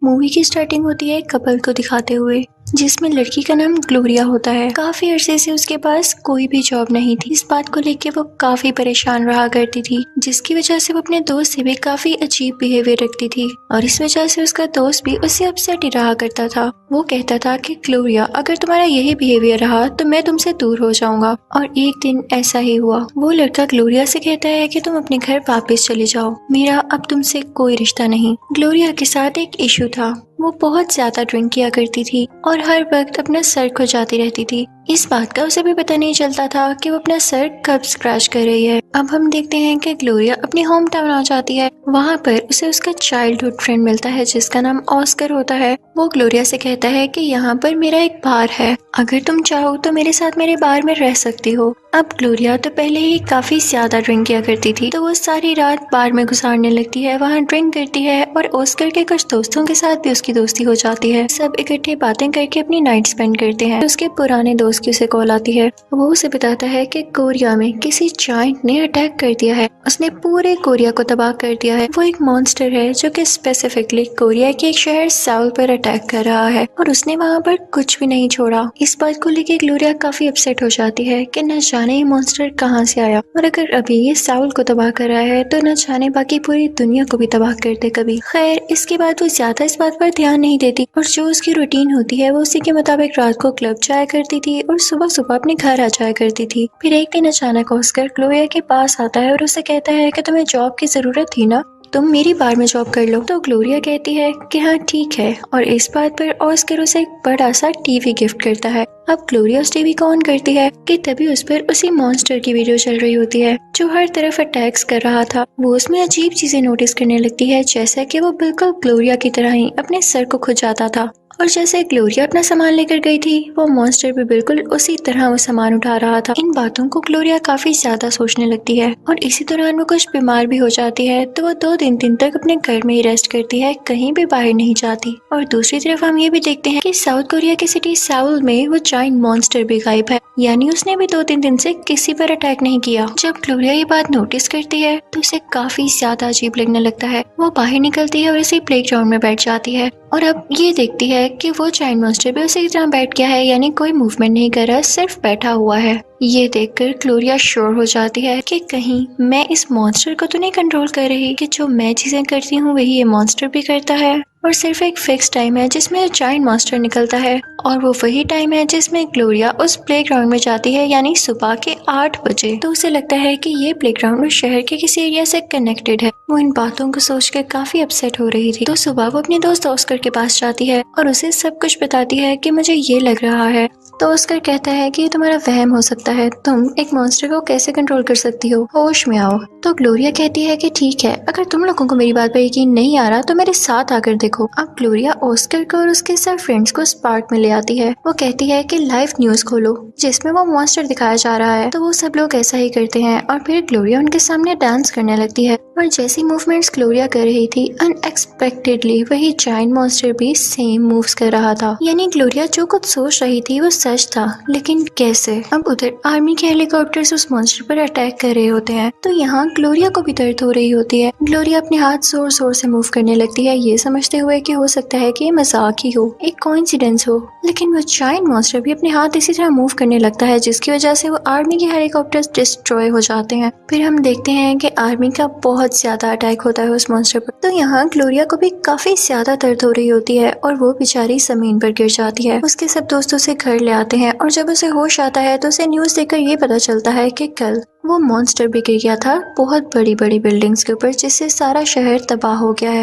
Movie की starting होती है एक कपल को दिखाते हुए, जिसमें लड़की का नाम ग्लोरिया होता है। काफी अरसे से उसके पास कोई भी जॉब नहीं थी। इस बात को लेकर वो काफी परेशान रहा करती थी, जिसकी वजह से वो अपने दोस्त से भी काफी अजीब बिहेवियर रखती थी और इस वजह से उसका दोस्त भी उससे अपसेट ही रहा करता था। वो कहता था कि ग्लोरिया, अगर तुम्हारा यही बिहेवियर रहा तो मैं तुमसे दूर हो जाऊंगा। और एक दिन ऐसा ही हुआ। वो लड़का ग्लोरिया से कहता है कि तुम अपने घर वापस चले जाओ, मेरा अब तुमसे कोई रिश्ता नहीं। ग्लोरिया के साथ एक इशू था। वो बहुत ज्यादा ड्रिंक किया करती थी और हर वक्त अपना सर खुजाती रहती थी। इस बात का उसे भी पता नहीं चलता था कि वो अपना सर कब स्क्रैच कर रही है। अब हम देखते हैं कि ग्लोरिया अपनी होम टाउन आ जाती है। वहाँ पर उसे उसका चाइल्डहुड फ्रेंड मिलता है जिसका नाम ऑस्कर होता है। वो ग्लोरिया से कहता है कि यहाँ पर मेरा एक बार है, अगर तुम चाहो तो मेरे साथ मेरे बार में रह सकती हो। अब ग्लोरिया तो पहले ही काफी ज्यादा ड्रिंक किया करती थी, तो वो सारी रात बार में गुजारने लगती है, वहाँ ड्रिंक करती है और ऑस्कर के कुछ दोस्तों के साथ भी उसकी दोस्ती हो जाती है। सब इकट्ठे बातें करके अपनी नाइट स्पेंड करते हैं। उसके पुराने दोस्त की उसे कॉल आती है। वो उसे बताता है कि कोरिया में किसी जायंट ने अटैक कर दिया है, उसने पूरे कोरिया को तबाह कर दिया है। वो एक मॉन्स्टर है जो कि स्पेसिफिकली कोरिया के एक शहर साउल पर अटैक कर रहा है और उसने वहाँ पर कुछ भी नहीं छोड़ा। इस बात को लेकर ग्लोरिया काफी अपसेट हो जाती है कि न जाने ये मॉन्स्टर कहाँ से आया, और अगर अभी ये साउल को तबाह कर रहा है तो न जाने बाकी पूरी दुनिया को भी तबाह कर दे कभी। खैर, इसके बाद वो ज्यादा इस बात पर ध्यान नहीं देती और जो उसकी रूटीन होती है वो उसी के मुताबिक रात को क्लब जाया करती थी और सुबह सुबह अपने घर आ जाया करती थी। फिर एक दिन अचानक ऑस्कर ग्लोरिया के पास आता है और उसे कहता है कि तुम्हें जॉब की जरूरत थी ना, तुम मेरी बार में जॉब कर लो। तो ग्लोरिया कहती है कि हाँ ठीक है, और इस बात पर ऑस्कर उसे एक बड़ा सा टीवी गिफ्ट करता है। अब ग्लोरिया उस टीवी को ऑन करती है कि तभी उस पर उसी मॉन्स्टर की वीडियो चल रही होती है जो हर तरफ अटैक्स कर रहा था। वो उसमें अजीब चीजें नोटिस करने लगती है, जैसा कि वो बिल्कुल ग्लोरिया की तरह ही अपने सर को खुजाता था, और जैसे ग्लोरिया अपना सामान लेकर गई थी वो मॉन्स्टर भी बिल्कुल उसी तरह वो सामान उठा रहा था। इन बातों को ग्लोरिया काफी ज्यादा सोचने लगती है और इसी दौरान वो कुछ बीमार भी हो जाती है, तो वो 2 दिन तक अपने घर में ही रेस्ट करती है, कहीं भी बाहर नहीं जाती। और दूसरी तरफ हम ये भी देखते हैं कि साउथ कोरिया की सिटी साउल में वो जायंट मॉन्स्टर भी गायब है, यानी उसने भी 2-3 दिन से किसी पर अटैक नहीं किया। जब ग्लोरिया ये बात नोटिस करती है तो उसे काफी ज्यादा अजीब लगने लगता है। वो बाहर निकलती है और इसी प्लेग्राउंड में बैठ जाती है और अब ये देखती है कि वो जायंट मॉन्स्टर भी उसी की तरह बैठ गया है, यानी कोई मूवमेंट नहीं कर रहा, सिर्फ बैठा हुआ है। ये देखकर ग्लोरिया श्योर हो जाती है कि कहीं मैं इस मॉन्स्टर को तो नहीं कंट्रोल कर रही कि जो मैं चीजें करती हूँ वही ये मॉन्स्टर भी करता है। और सिर्फ एक फिक्स टाइम है जिसमें जायंट मॉन्स्टर निकलता है और वो वही टाइम है जिसमें ग्लोरिया उस प्लेग्राउंड में जाती है, यानी सुबह के 8 बजे। तो उसे लगता है कि ये प्लेग्राउंड उस शहर के किसी एरिया से कनेक्टेड है। वो इन बातों को सोचकर काफी अपसेट हो रही थी। तो सुबह वो अपने दोस्त ऑस्कर के पास जाती है और उसे सब कुछ बताती है कि मुझे ये लग रहा है। तो ऑस्कर कहता है कि तुम्हारा वहम हो सकता है, तुम एक मॉन्स्टर को कैसे कंट्रोल कर सकती हो, होश में आओ। तो ग्लोरिया कहती है कि ठीक है, अगर तुम लोगों को मेरी बात पर यकीन नहीं आ रहा तो मेरे साथ आकर देखो। अब ग्लोरिया ऑस्कर को और उसके सब फ्रेंड्स को स्पार्क में ले आती है। वो कहती है कि लाइव न्यूज खोलो जिसमें वो मॉन्स्टर दिखाया जा रहा है। तो वो सब लोग ऐसा ही करते हैं और फिर ग्लोरिया उनके सामने डांस करने लगती है और जैसी मूवमेंट्स ग्लोरिया कर रही थी अनएक्सपेक्टेडली वही जायंट मॉन्स्टर भी सेम मूव्स कर रहा था, यानी ग्लोरिया जो कुछ सोच रही थी वो सच था, लेकिन कैसे। अब उधर आर्मी के हेलीकॉप्टर्स उस मॉन्स्टर पर अटैक कर रहे होते हैं, तो यहाँ ग्लोरिया को भी दर्द हो रही होती है। ग्लोरिया अपने हाथ जोर जोर से मूव करने लगती है, ये समझते हुए कि हो सकता है कि ये मजाक ही हो, एक कोइंसिडेंस हो, लेकिन वो जायंट मॉन्स्टर भी अपने हाथ इसी तरह मूव करने लगता है जिसकी वजह से वो आर्मी के हेलीकॉप्टर्स डिस्ट्रॉय हो जाते हैं। फिर हम देखते हैं कि आर्मी का बहुत ज्यादा अटैक होता है उस मॉन्स्टर पर। तो यहाँ ग्लोरिया को भी काफी ज्यादा दर्द हो रही होती है और वो बेचारी जमीन पर गिर जाती है। उसके सब दोस्तों से घर ले आते हैं और जब उसे होश आता है तो उसे न्यूज देखकर ये पता चलता है कि कल वो मॉन्स्टर भी गिर गया था बहुत बड़ी बड़ी बिल्डिंग्स के ऊपर, जिससे सारा शहर तबाह हो गया है।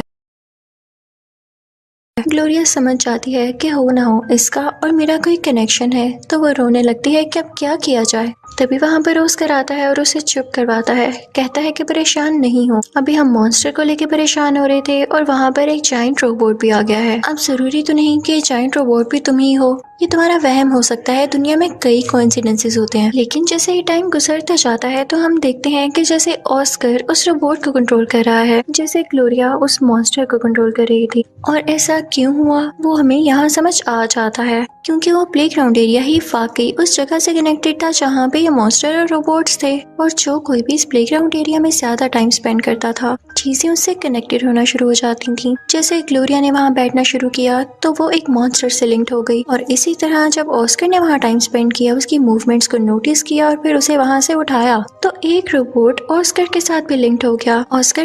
ग्लोरिया समझ जाती है कि हो ना हो इसका और मेरा कोई कनेक्शन है, तो वो रोने लगती है कि अब क्या किया जाए। तभी वहाँ पर ऑस्कर आता है और उसे चुप करवाता है, कहता है कि परेशान नहीं हो, अभी हम मॉन्स्टर को लेके परेशान हो रहे थे और वहाँ पर एक जायंट रोबोट भी आ गया है। अब जरूरी तो नहीं कि जायंट रोबोट भी तुम ही हो, ये तुम्हारा वहम हो सकता है, दुनिया में कई कोइंसिडेंसेस होते हैं। लेकिन जैसे ही टाइम गुजरता जाता है तो हम देखते हैं कि जैसे ऑस्कर उस रोबोट को कंट्रोल कर रहा है, जैसे ग्लोरिया उस मॉन्स्टर को कंट्रोल कर रही थी। और ऐसा क्यों हुआ वो हमें यहाँ समझ आ जाता है, क्योंकि वो प्लेग्राउंड एरिया ही वाकई उस जगह से कनेक्टेड था जहाँ पे ये मॉन्स्टर और रोबोट्स थे और जो कोई भी इस प्लेग्राउंड एरिया में ज्यादा टाइम स्पेंड करता था चीजें उससे कनेक्टेड होना शुरू हो जाती थी। जैसे ग्लोरिया ने वहाँ बैठना शुरू किया तो वो एक मॉन्स्टर से लिंक्ड हो गई और इसी तरह जब ऑस्कर ने वहाँ टाइम स्पेंड किया, उसकी मूवमेंट्स को नोटिस किया और फिर उसे वहाँ से उठाया तो एक रोबोट ऑस्कर के साथ भी लिंक्ड हो गया। ऑस्कर